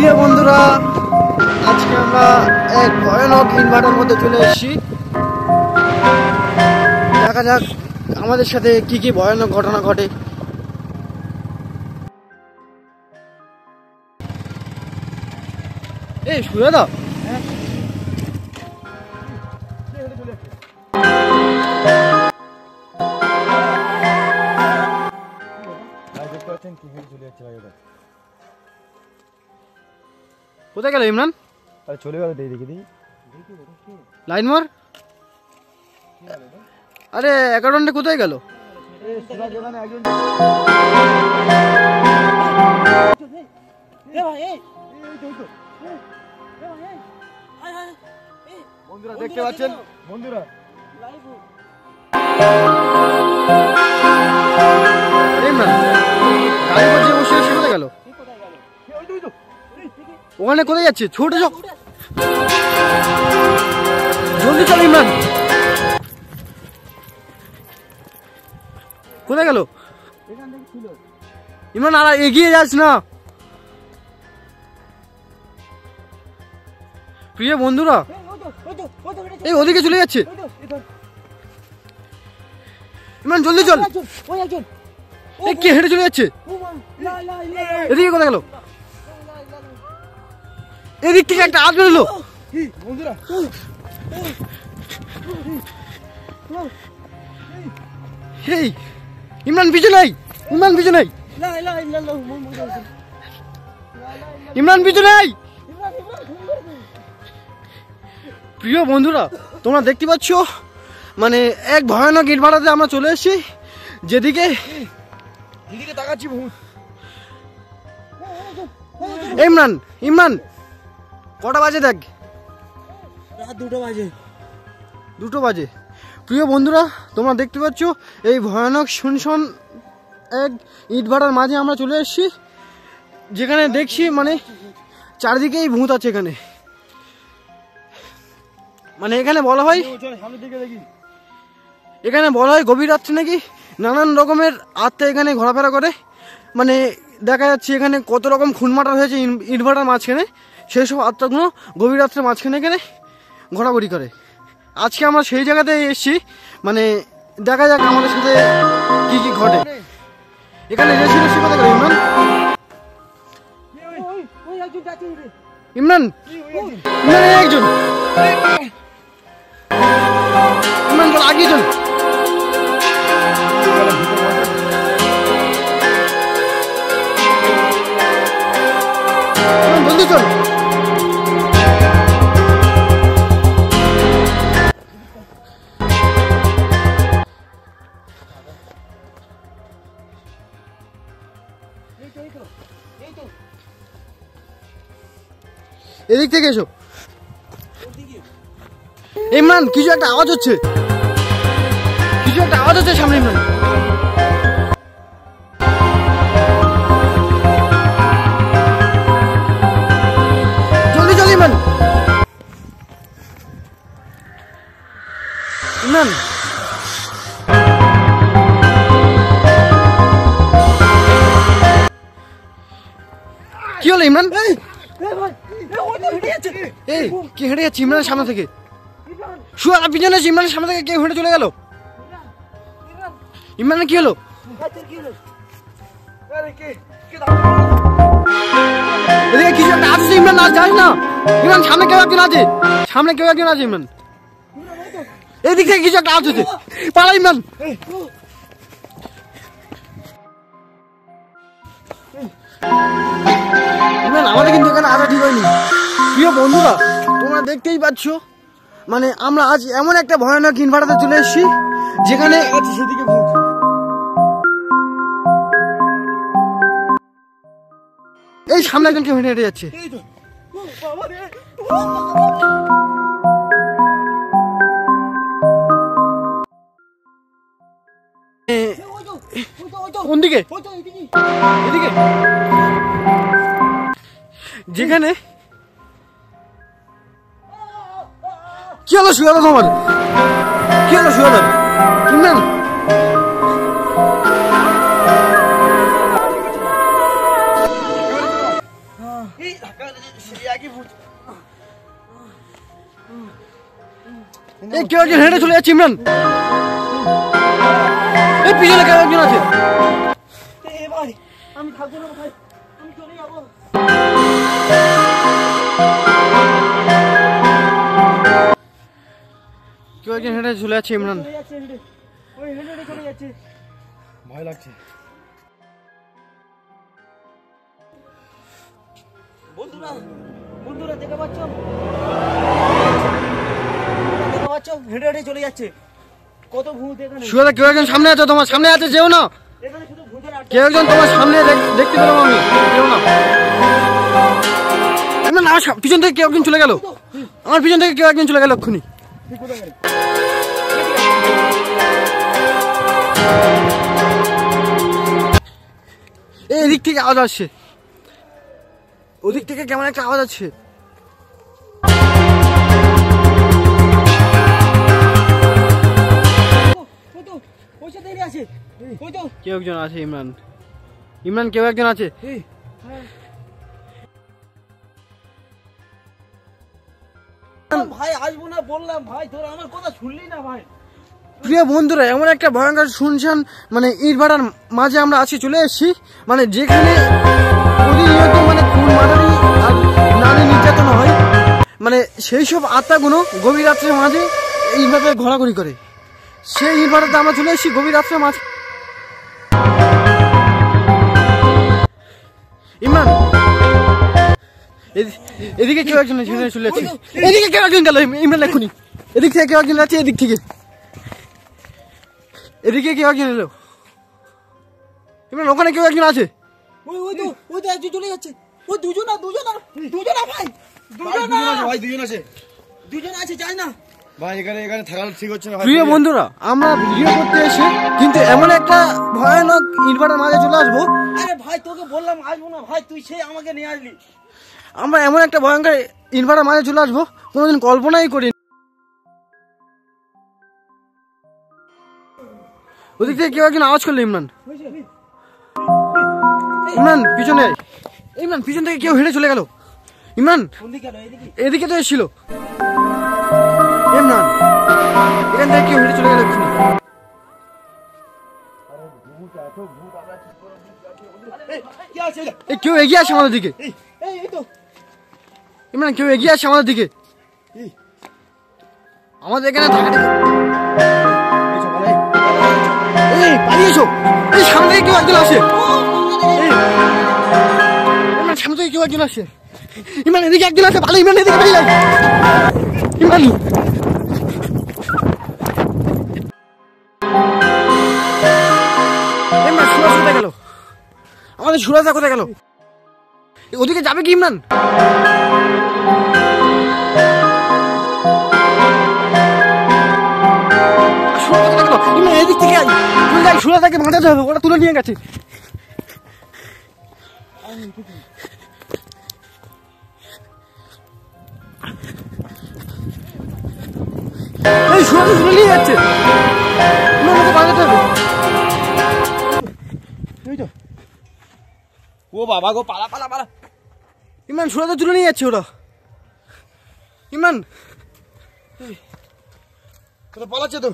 প্রিয় বন্ধুরা, আজকে আমরা এক ভয়ানক ইনভার্টার মধ্যে চলে এসেছি। দেখা যাক আমাদের সাথে কি কি ভয়ানক ঘটনা ঘটে। এই শুয়ে দাও। কোথায় গেল ইমরান? চলে গেল, দেখি লাইন মার। আরে অ্যাকাউন্টে কোথায় গেল? বন্ধুরা দেখতে পাচ্ছেন, বন্ধুরা কোথায় গেল? ওখানে কোথায় যাচ্ছে? ছোট জলদি চল ইমরান। কোথায় গেল ইমরান? আর এগিয়ে যাস না। প্রিয় বন্ধুরা, এই ওদিকে চলে যাচ্ছে। ইমরান জলদি চল। কে হেঁটে চলে যাচ্ছে? এদিকে কোথায় গেল? এদিক থেকে একটা আওয়াজ বেরোলো। ইমরান পিছু নাই, ইমরান পিছু নাই, ইমরান পিছু নাই। প্রিয় বন্ধুরা, তোমরা দেখতে পাচ্ছ মানে এক ভয়ানক ইটভাটাতে আমরা চলে এসেছি, যেদিকে তাকাচ্ছি ভূত। ইমরান ইমরান কটা বাজে? দেখ, রাত 2টা বাজে। প্রিয় বন্ধুরা, তোমরা দেখতে পাচ্ছ এই ভয়ানক শুনশন এক ইটভাটার মাঝে আমরা চলে এসেছি, যেখানে দেখছি মানে চারিদিকেই ভূত আছে। এখানে মানে এখানে বলা হয় গভীর রাত্রে নাকি নানান রকমের আত্মা এখানে ঘোরাফেরা করে। মানে দেখা যাচ্ছে এখানে কত রকম খুনমাটার হয়েছে ইটভাটার মাঝখানে, সেই সব আত্মাগুলো গভীর রাত্রের মাঝখানে এখানে ঘোরাঘুরি করে। আজকে আমরা সেই জায়গাতে এসেছি, মানে দেখা যাক আমাদের সাথে কি কি ঘটে। এখানে এসেছিল সে কথা করে ইমরান। ইমরান ইমরান একজন, ইমরান চল আগে চল। জলদি চল। এদিক থেকে এসো। ইমরান কিছু একটা আওয়াজ হচ্ছে, সামনে। ইমরান জলদি চল ইমরান। ইমরান কি হলো ইমরান? এই কে হেঁটে যাচ্ছে ইমরানের সামনে থেকে? শুয়ে পিছনে ইমরানের সামনে থেকে কে হেঁটে চলে গেল? ইমরানের কি হলো? এদিকে কিছু একটা আসছে ইমরান, আর যাস না। ইমরান সামনে কেউ একজন আছে, ইমরান। এদিক থেকে কিছু একটা আসছে, পালা ইমরান। ইমরান আমাদের কিন্তু এখানে আসা ঠিক হয়নি। প্রিয় বন্ধুরা, তোমরা দেখতেই পাচ্ছ মানে আমরা আজ এমন একটা ভয়ানক ইনভার্টারে চলে এসেছি, যেখানে সেদিকে এই সামনে একজন কেউ হেঁটে যাচ্ছে। কোন দিকে? এদিকে। যেখানে কি হলো? শুয়ে দাও তোমার। কি হলো? শুয়ে দাও ইমরান। এই কেউ একজন হেঁটে চলে যাচ্ছে ইমরান। এই পিছনে কেউ একজন আছে। ভাই আমি থাকবো না ভাই, আমি চলে যাবো। কেউ একজন হেঁটে চলে যাচ্ছে ইমরান। চলে যাচ্ছে, ভয় লাগছে। বন্ধুরা বন্ধুরা দেখতে পাচ্ছ, হেঁটে হেঁটে চলে যাচ্ছে। কত ভূত এখানে। সুগাদা কেউ একজন সামনে আছে, তোমার সামনে আছে, যেও না। এখানে শুধু ভূতের আড্ডা। কেউ একজন তোমার সামনে দেখতে পেলাম আমি, যেও না। ইমরান আমার পিছন থেকে কেউ একজন চলে গেল, আমার পিছন থেকে কেউ একজন চলে গেল এক্ষুনি। এদিক থেকে আওয়াজ আসছে, ওদিক থেকে কেমন একটা আওয়াজ আসছে। কেউ একজন আছে ইমরান, ইমরান কেউ একজন আছে। ভাই আসবো না বললাম ভাই, তোরা আমার কথা শুনলি না ভাই। প্রিয় বন্ধুরা, এমন একটা ভয়ঙ্কর শুনশান মানে ইট ভাটার মাঝে আমরা আছি, চলে এসেছি, মানে যেখানে প্রতিনিয়ত মানে খুন মারানি আর নারী নির্যাতন হয়, মানে সেই সব আত্মাগুলো গভীর রাত্রের মাঝে ইট ভাটায় ঘোরাঘুরি করে। সেই ইট ভাটাতে আমরা চলে এসেছি গভীর রাত্রের মাঝে। ইমরান এদিকে কেউ একজন চলে যাচ্ছে, এদিকে কেউ একজন গেল ইমরান এক্ষুনি, এদিক থেকে কেউ একজন যাচ্ছে, এদিক থেকে এদিকে কেউ একজন এলো ইমরান, ওখানে কেউ একজন আছে। ওই তো একজন চলে যাচ্ছে। ওই দুজনা ভাই, দুজন আছে, যাই না ভাই, এখানে থাকা ঠিক হচ্ছে না। প্রিয় বন্ধুরা, আমরা ভিডিও করতে এসে কিন্তু এমন একটা ভয়ানক ইটভাটার মাঝে চলে আসবো। আরে ভাই তোকে বললাম আসবো না ভাই, তুই সে আমাকে নিয়ে আসলি। আমরা এমন একটা ভয়ঙ্কর ইটভাটার মাঝে চলে আসবো কোনোদিন কল্পনাই করি। ওদিক থেকে কেউ একজন আওয়াজ করলো ইমরান, ইমরান পিছনে, ইমরান পিছন থেকে কেউ হেঁটে চলে গেল। ইমরান এদিকে তো এসেছিল, ইমরান এখান থেকে কেউ হেঁটে চলে গেল। কেউ এগিয়ে আসে আমাদের দিকে, ইমরান কেউ এগিয়ে আসে আমাদের দিকে, আমাদের এখানে পালিয়েছো। এই সামনে থেকে কেউ একজন আসে, সামনে থেকে কেউ একজন আসে। ইমরান এদিকে একজন আসে, ভালো ইমরান এদিকে পালিয়ে ইমরান। সুরাজ কোথায় গেল, আমাদের সুরাজা কোথায় গেল, ওদিকে যাবে কি ইমরান? এদিক থেকে সুরাজাকে বাঁচাতে হবে, ওরা তুলে নিয়ে গেছে। এই সুরাজা তুলে নিয়ে যাচ্ছে, বাঁচাতে হবে। ও বাবা গো, পালা পালা পালা। ইমরান সুরাজা তুলে নিয়ে যাচ্ছে ওরা। ইমরান পালাচ্ছে তো।